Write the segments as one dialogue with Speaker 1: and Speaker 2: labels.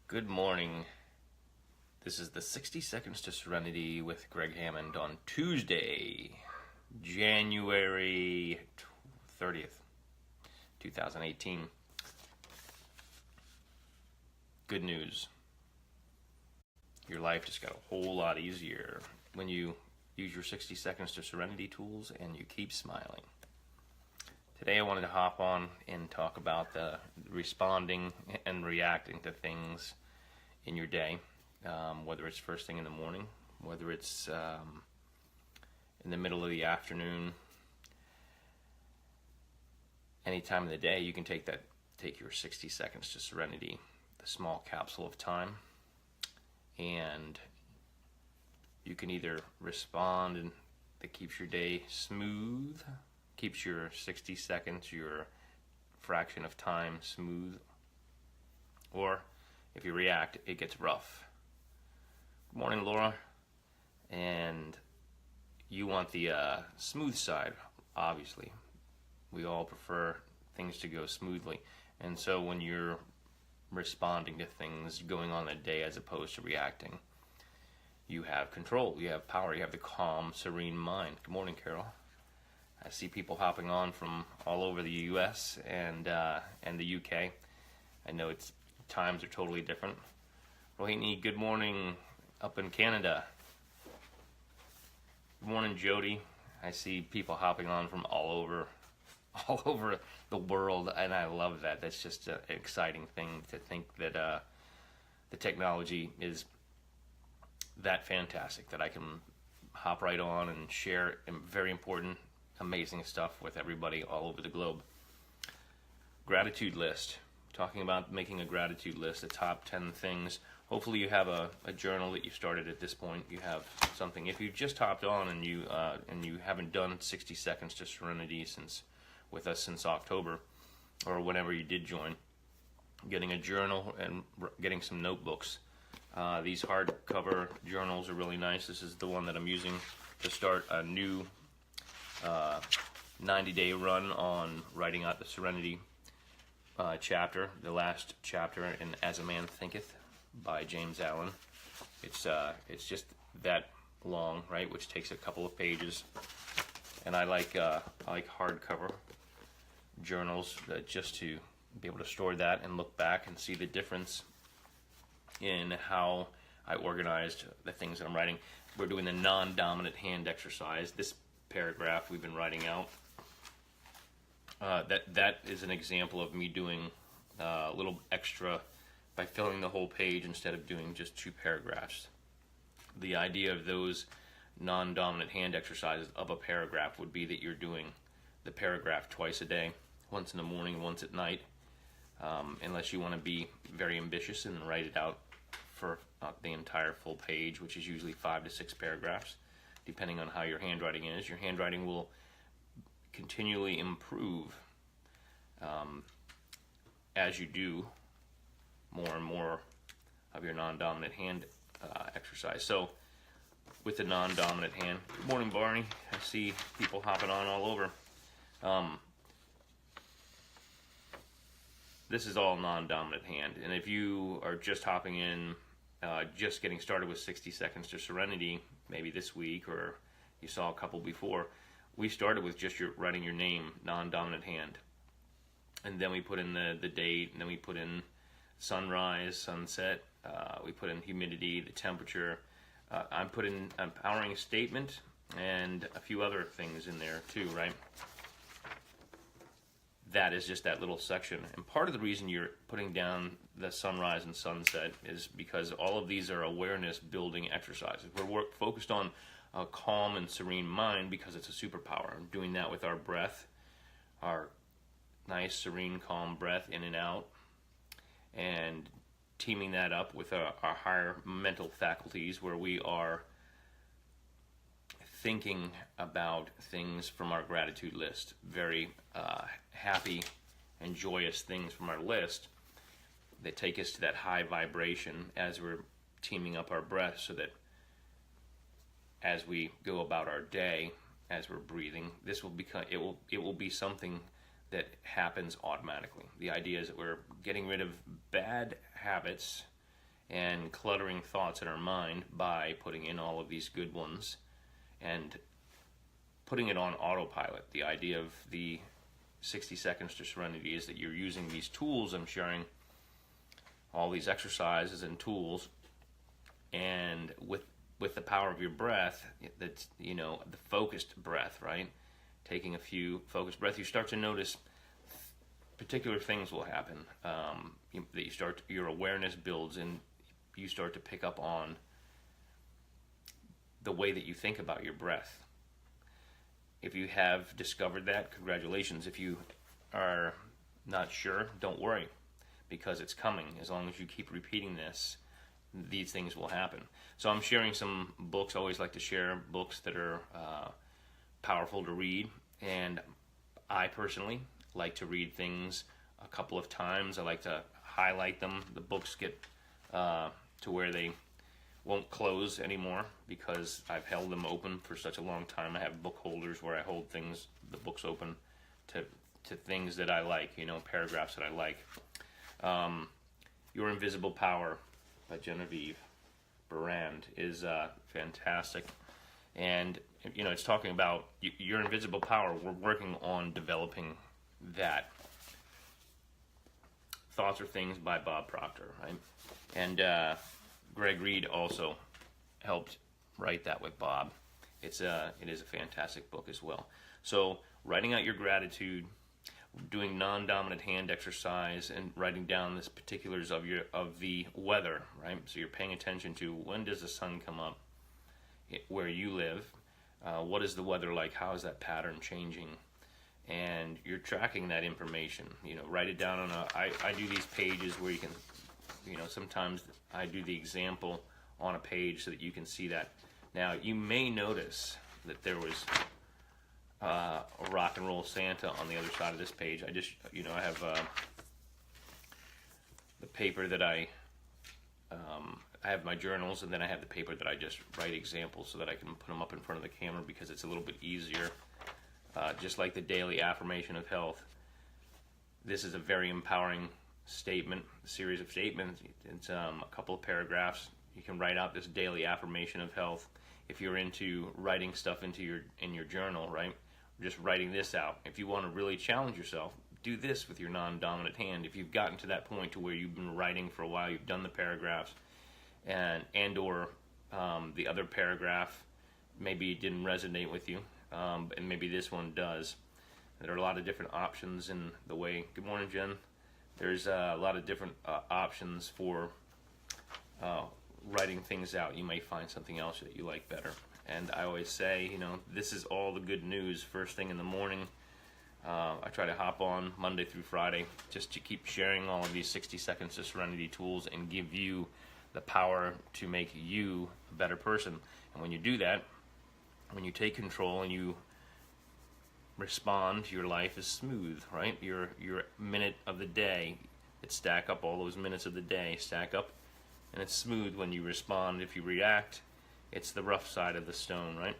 Speaker 1: Good morning. This is the 60 Seconds to Serenity with Gregg Hammond on Tuesday, January 30th, 2018. Good news. Your life just got a whole lot easier when you use your 60 Seconds to Serenity tools and you keep smiling. Today I wanted to hop on and talk about the responding and reacting to things in your day, whether it's first thing in the morning, whether it's in the middle of the afternoon, any time of the day. You can take your 60 seconds to serenity, the small capsule of time, and you can either respond and that keeps your day smooth, keeps your 60 seconds, your fraction of time smooth, or if you react, it gets rough. Good morning, Laura. And you want the smooth side, obviously. We all prefer things to go smoothly. And so when you're responding to things going on that day as opposed to reacting, you have control, you have power, you have the calm, serene mind. Good morning, Carol. I see people hopping on from all over the U.S. and the U.K. I know times are totally different. Rohini, good morning up in Canada. Good morning, Jody. I see people hopping on from all over the world, and I love that. That's just an exciting thing to think that the technology is that fantastic that I can hop right on and share very important, amazing stuff with everybody all over the globe. Gratitude list. Talking about making a gratitude list, the top 10 things. Hopefully you have a journal that you started at this point. You have something. If you just hopped on and you haven't done 60 Seconds to Serenity with us since October, or whenever you did join, getting a journal and getting some notebooks. These hardcover journals are really nice. This is the one that I'm using to start a new 90-day run on writing out the Serenity chapter, the last chapter in As a Man Thinketh by James Allen. It's just that long, right, which takes a couple of pages. And I like hardcover journals just to be able to store that and look back and see the difference in how I organized the things that I'm writing. We're doing the non-dominant hand exercise. This paragraph we've been writing out, that is an example of me doing a little extra by filling the whole page instead of doing just 2 paragraphs. The idea of those non-dominant hand exercises of a paragraph would be that you're doing the paragraph twice a day, once in the morning and once at night, unless you want to be very ambitious and write it out for the entire full page, which is usually 5 to 6 paragraphs, depending on how your handwriting is. Your handwriting will continually improve as you do more and more of your non-dominant hand exercise. So with the non-dominant hand, good morning, Barney. I see people hopping on all over. This is all non-dominant hand, and if you are just hopping in, just getting started with 60 Seconds to Serenity, maybe this week, or you saw a couple before, we started with just writing your name, non-dominant hand, and then we put in the date, and then we put in sunrise, sunset, we put in humidity, the temperature. I put in an empowering statement and a few other things in there too, right? That is just that little section. And part of the reason you're putting down the sunrise and sunset is because all of these are awareness building exercises. We're focused on a calm and serene mind because it's a superpower. I'm doing that with our breath, our nice, serene, calm breath in and out, and teaming that up with our higher mental faculties where we are thinking about things from our gratitude list, very happy and joyous things from our list that take us to that high vibration as we're teaming up our breath, so that as we go about our day, as we're breathing, this will become, it will be something that happens automatically. The idea is that we're getting rid of bad habits and cluttering thoughts in our mind by putting in all of these good ones and putting it on autopilot. The idea of the 60 seconds to serenity is that you're using these tools I'm sharing, all these exercises and tools, and with the power of your breath, that's, you know, the focused breath, right? Taking a few focused breaths, you start to notice particular things will happen. That your awareness builds, and you start to pick up on the way that you think about your breath. If you have discovered that, congratulations. If you are not sure, don't worry, because it's coming. As long as you keep repeating this, these things will happen. So I'm sharing some books. I always like to share books that are powerful to read, and I personally like to read things a couple of times. I like to highlight them. The books get to where they won't close anymore because I've held them open for such a long time. I have book holders where I hold the books open to things that I like, you know, paragraphs that I like. Your Invisible Power by Genevieve Brand is fantastic. And, you know, it's talking about your invisible power. We're working on developing that. Thoughts Are Things by Bob Proctor, right? And Gregg Reed also helped write that with Bob. It is a fantastic book as well. So writing out your gratitude, doing non-dominant hand exercise, and writing down the particulars of the weather, right? So you're paying attention to when does the sun come up where you live, what is the weather like, how is that pattern changing, and you're tracking that information. You know, write it down on I do these pages where you can, you know, sometimes I do the example on a page so that you can see that. Now you may notice that there was a rock and roll Santa on the other side of this page. I just, you know, I have the paper that I have my journals, and then I have the paper that I just write examples so that I can put them up in front of the camera because it's a little bit easier. Just like the daily affirmation of health, this is a very empowering statement, a series of statements. It's a couple of paragraphs. You can write out this daily affirmation of health. If you're into writing stuff in your journal, right? Just writing this out. If you want to really challenge yourself, do this with your non-dominant hand. If you've gotten to that point to where you've been writing for a while, you've done the paragraphs, or the other paragraph maybe didn't resonate with you, and maybe this one does. There are a lot of different options in the way. Good morning, Jen. There's a lot of different options for writing things out. You may find something else that you like better. And I always say, you know, this is all the good news first thing in the morning. I try to hop on Monday through Friday just to keep sharing all of these 60 seconds to serenity tools and give you the power to make you a better person. And when you do that, when you take control and you respond, your life is smooth, right? Your minute of the day, it stack up, all those minutes of the day stack up, and it's smooth when you respond. If you react, it's the rough side of the stone, right?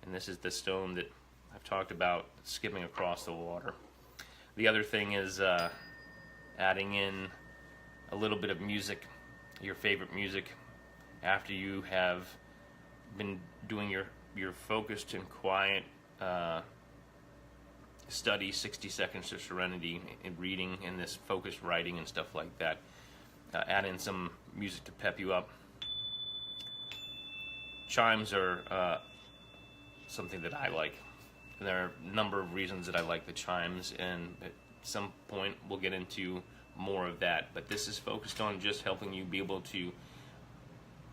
Speaker 1: And this is the stone that I've talked about skipping across the water. The other thing is adding in a little bit of music, your favorite music, after you have been doing your focused and quiet study, 60 seconds to serenity, and reading and this focused writing and stuff like that. Add in some music to pep you up. Chimes are something that I like. And there are a number of reasons that I like the chimes, and at some point we'll get into more of that. But this is focused on just helping you be able to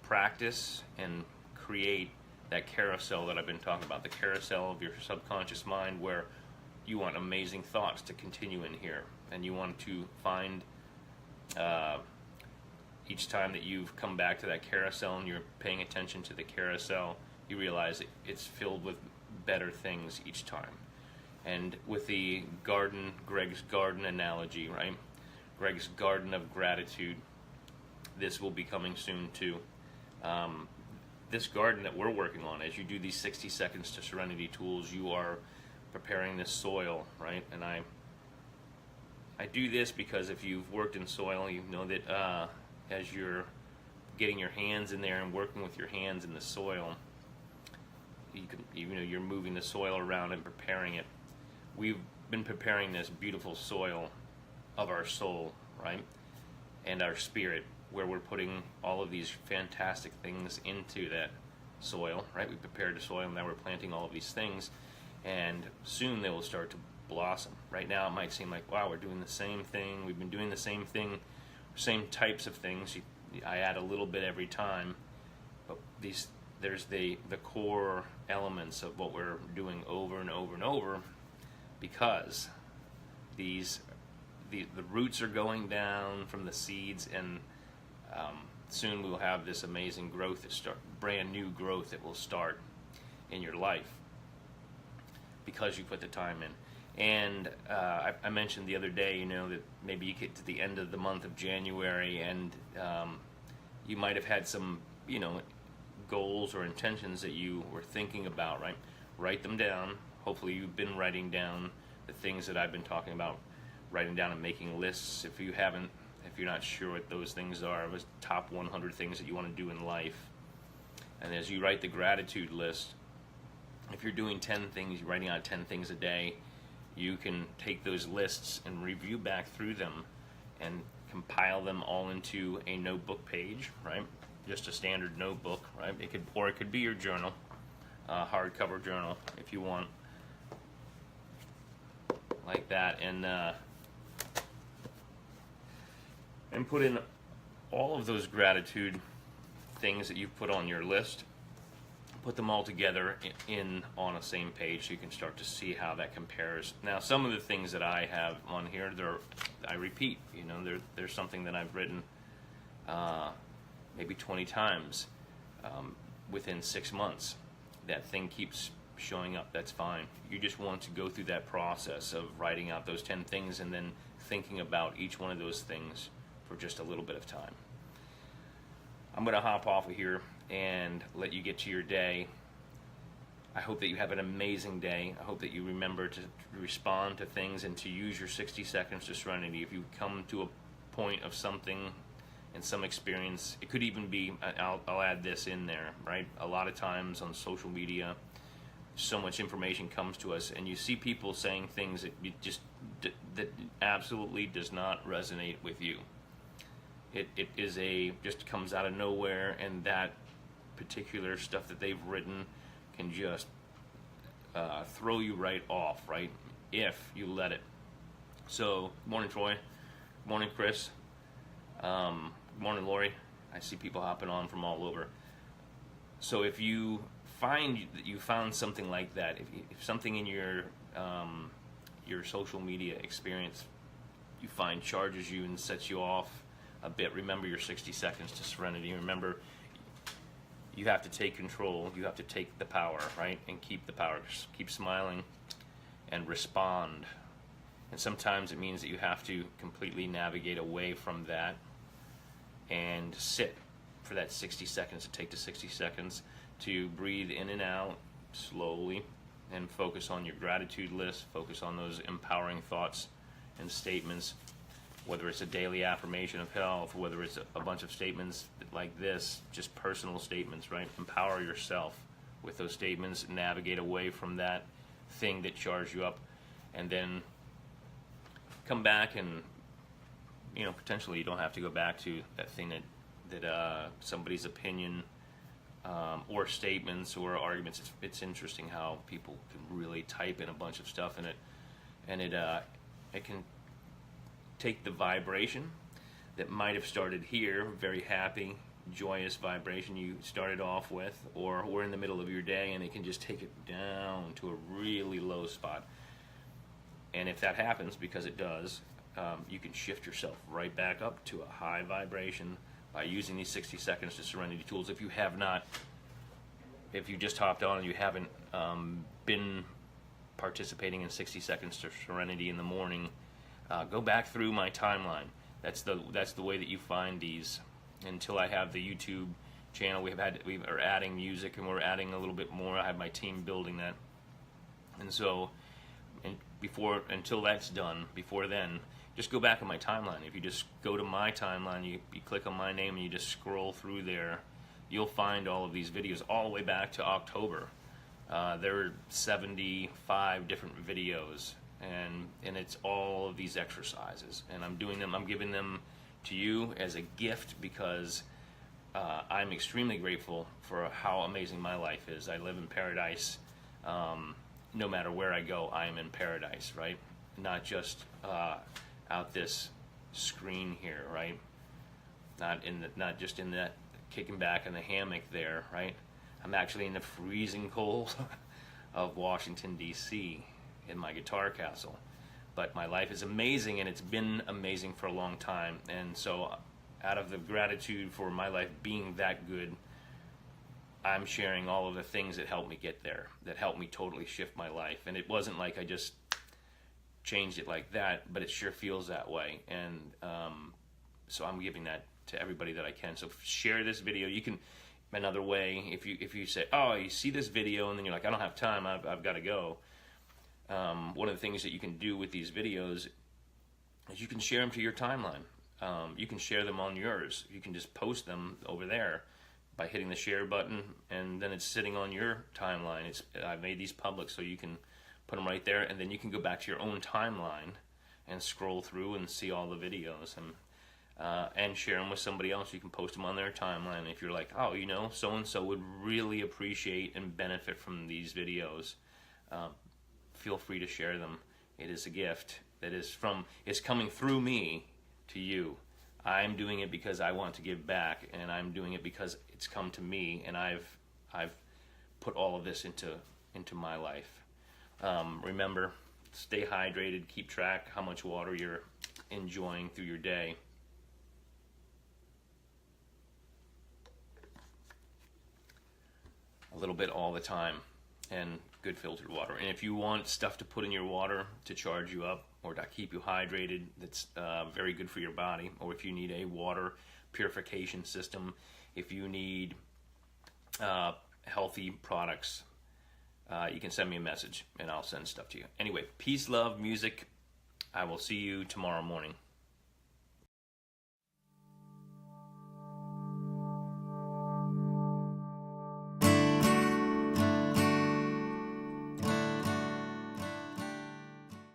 Speaker 1: practice and create that carousel that I've been talking about, the carousel of your subconscious mind, where you want amazing thoughts to continue in here, and you want to find each time that you've come back to that carousel and you're paying attention to the carousel, you realize it's filled with better things each time. And with the garden, Gregg's garden analogy, right? Gregg's garden of gratitude, this will be coming soon too. This garden that we're working on, as you do these 60 seconds to serenity tools, you are preparing this soil, right? And I do this because if you've worked in soil, you know that as you're getting your hands in there and working with your hands in the soil, you're moving the soil around and preparing it. We've been preparing this beautiful soil of our soul, right, and our spirit, where we're putting all of these fantastic things into that soil, right? We prepared the soil, and now we're planting all of these things, and soon they will start to blossom. Right now it might seem like, wow, we're doing the same thing, we've been doing the same thing, same types of things. I add a little bit every time, but there's the core elements of what we're doing over and over and over, because the roots are going down from the seeds, and soon we'll have this amazing growth brand new growth that will start in your life because you put the time in. And I mentioned the other day, that maybe you get to the end of the month of January, and you might have had some, goals or intentions that you were thinking about, right? Write them down. Hopefully you've been writing down the things that I've been talking about, writing down and making lists. If you haven't, if you're not sure what those things are, it was top 100 things that you want to do in life. And as you write the gratitude list, if you're doing 10 things, you're writing out 10 things a day, you can take those lists and review back through them and compile them all into a notebook page, right? Just a standard notebook, right? It could be your journal, hardcover journal if you want, like that, and put in all of those gratitude things that you've put on your list. Put them all together on a same page, so you can start to see how that compares. Now, some of the things that I have on here, I repeat. There's something that I've written maybe 20 times within 6 months. That thing keeps showing up. That's fine. You just want to go through that process of writing out those 10 things and then thinking about each one of those things for just a little bit of time. I'm going to hop off of here and let you get to your day. I hope that you have an amazing day. I hope that you remember to respond to things and to use your 60 seconds to Serenity. If you come to a point of something and some experience, it could even be, I'll add this in there, right? A lot of times on social media, so much information comes to us, and you see people saying things that absolutely does not resonate with you. It just comes out of nowhere, and that particular stuff that they've written can just throw you right off, right? If you let it. So, good morning, Troy. Good morning, Chris. Good morning, Lori. I see people hopping on from all over. So if you find that you found something like that, if something in your social media experience you find charges you and sets you off a bit, remember your 60 seconds to Serenity. Remember, you have to take control. You have to take the power, right? And keep the power. Just keep smiling and respond. And sometimes it means that you have to completely navigate away from that and sit for that 60 seconds, to take the 60 seconds to breathe in and out slowly and focus on your gratitude list, focus on those empowering thoughts and statements, whether it's a daily affirmation of health, whether it's a bunch of statements like this, just personal statements, right? Empower yourself with those statements, navigate away from that thing that charged you up, and then come back and, potentially you don't have to go back to that thing that somebody's opinion or statements or arguments. It's interesting how people can really type in a bunch of stuff in it, and it can take the vibration that might have started here, very happy, joyous vibration you started off with, or we're in the middle of your day, and it can just take it down to a really low spot. And if that happens, because it does, you can shift yourself right back up to a high vibration by using these 60 seconds to Serenity tools. If you just hopped on and you haven't been participating in 60 seconds to Serenity in the morning, go back through my timeline. That's the way that you find these. Until I have the YouTube channel, we are adding music, and we're adding a little bit more. I have my team building that, and so until that's done, before then, just go back on my timeline. If you just go to my timeline, you click on my name and you just scroll through there, you'll find all of these videos all the way back to October. There are 75 different videos, and it's all of these exercises, and I'm giving them to you as a gift because I'm extremely grateful for how amazing my life is. I live in paradise. No matter where I go, I am in paradise, right? Not just out this screen here, right? Not just in that kicking back in the hammock there, right? I'm actually in the freezing cold of Washington, D.C. in my guitar castle. But my life is amazing, and it's been amazing for a long time. And so out of the gratitude for my life being that good, I'm sharing all of the things that helped me get there, that helped me totally shift my life. And it wasn't like I just changed it like that, but it sure feels that way. And so I'm giving that to everybody that I can. So share this video. You can, another way, if you say, oh, you see this video, and then you're like, I don't have time, I've got to go. One of the things that you can do with these videos is you can share them to your timeline. You can share them on yours. You can just post them over there by hitting the share button, and then it's sitting on your timeline. I've made these public so you can put them right there, and then you can go back to your own timeline and scroll through and see all the videos, and share them with somebody else. You can post them on their timeline. If you're like, oh, so-and-so would really appreciate and benefit from these videos, feel free to share them. It is a gift that it's coming through me to you. I'm doing it because I want to give back, and I'm doing it because it's come to me, and I've put all of this into my life. Remember, stay hydrated, keep track how much water you're enjoying through your day. A little bit all the time, and good filtered water. And if you want stuff to put in your water to charge you up or to keep you hydrated, that's very good for your body. Or if you need a water purification system, if you need healthy products, you can send me a message and I'll send stuff to you. Anyway, peace, love, music. I will see you tomorrow morning.